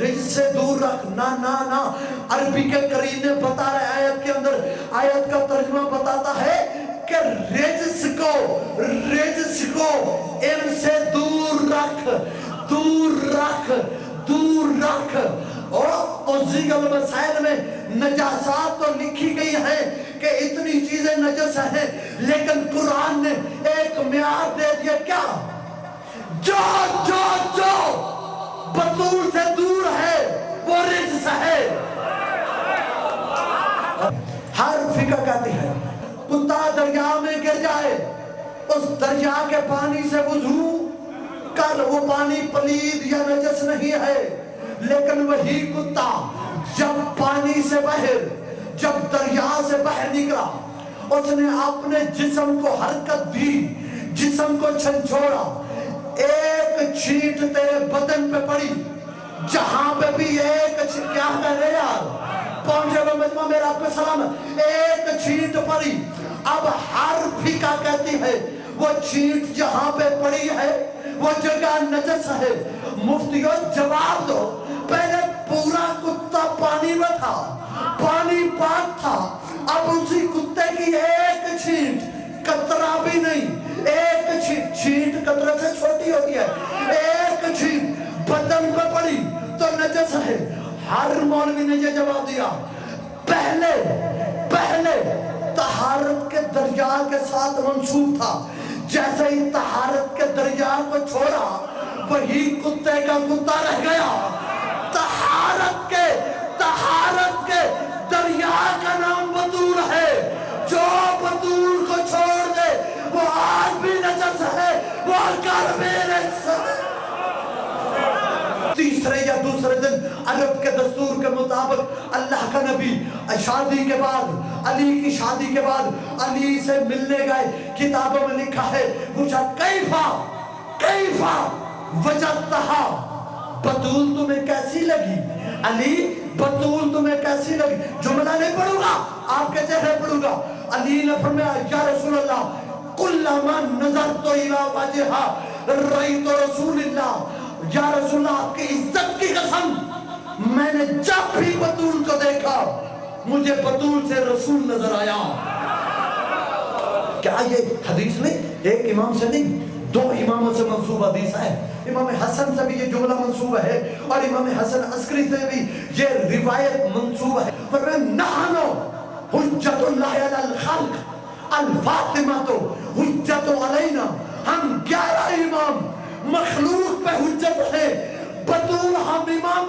رجس سے دور رکھ. نا نا نا, عربی کے قرینے بتا رہے آیت کے اندر, آیت کا ترجمہ بتاتا ہے کہ رجس کو ان سے دور رکھ, دور رکھ, دور رکھ. اور عزیز المسائل میں نجاسات تو لکھی گئی ہیں کہ اتنی چیزیں نجس ہیں, لیکن قرآن نے ایک معیار دے دیا, کیا؟ جو جو جو بطول سے دور ہے وہ رجس ہے. ہر فقہ کہتی ہے کتا دریا میں گر جائے, اس دریا کے پانی سے وضو کر, وہ پانی پلید یا نجس نہیں ہے. لیکن وہی کتا جب پانی سے باہر, جب دریا سے باہر نکلا, اس نے اپنے جسم کو حرکت دی, جسم کو چھنچھوڑا, ایک چھینٹ تیرے بدن پہ پڑی, جہاں پہ بھی ایک چھینٹ, کیا کہہ رہے یار, پہنچے گا مجمع میرا آپ کو سلام, ایک چھینٹ پڑی. اب ہر فقہ کہتی ہے وہ چھینٹ جہاں پہ پڑی ہے وہ جگہ نجس ہے. مفتیوں جواب دو, پہلے پورا کتا پانی میں تھا, پانی پاک تھا, اب اسی کتے کی ایک چھینٹ, قطرہ بھی نہیں, ایک چھینٹ قطرہ سے چھوٹی ہوتی ہے, ایک چھینٹ بدن پہ پڑی تو نجس ہے. ہر مولوی نے یہ جواب دیا, پہلے طہارت کے دریا کے ساتھ منسوب تھا, جیسے ہی طہارت کے دریا کو چھوڑا وہی کتے کا کتا رہ گیا. طہارت کے دریا کا نام بطول ہے, جو بطول کو چھوڑ دے وہ آج بھی نجس ہے, وہ کر میرے تیسرے یا دوسرے دن عرب کے دستور کے مطابق اللہ کا نبی شادی کے بعد, علی کی شادی کے بعد علی سے ملنے گئے. کتابوں میں لکھا ہے, پوچھا کیفا وجدتہا, بطول تمہیں کیسی لگی علی, بطول تمہیں کیسی لگی. جملہ نہیں پڑھوں گا, آپ کے چہرے پڑھوں گا. علی نے فرمایا یا رسول اللہ, کلما نظرت الی وجہہا رأیت رسول اللہ, یا رسول اللہ آپ کی عزت کی قسم, میں نے جب بھی بطول کو دیکھا مجھے بطول سے رسول نظر آیا. کیا یہ حدیث میں ایک امام سے نہیں, دو اماموں سے منصوب حدیث ہے. امام حسن سے بھی یہ جملہ منصوب ہے اور امام حسن عسکری سے بھی یہ روایت منصوب ہے. نحنو حجت اللہ علی الخلق الفاطمہ تو حجت علینا, ہم 11 امام مخلوق پہ حجت ہے, بطول ہم امام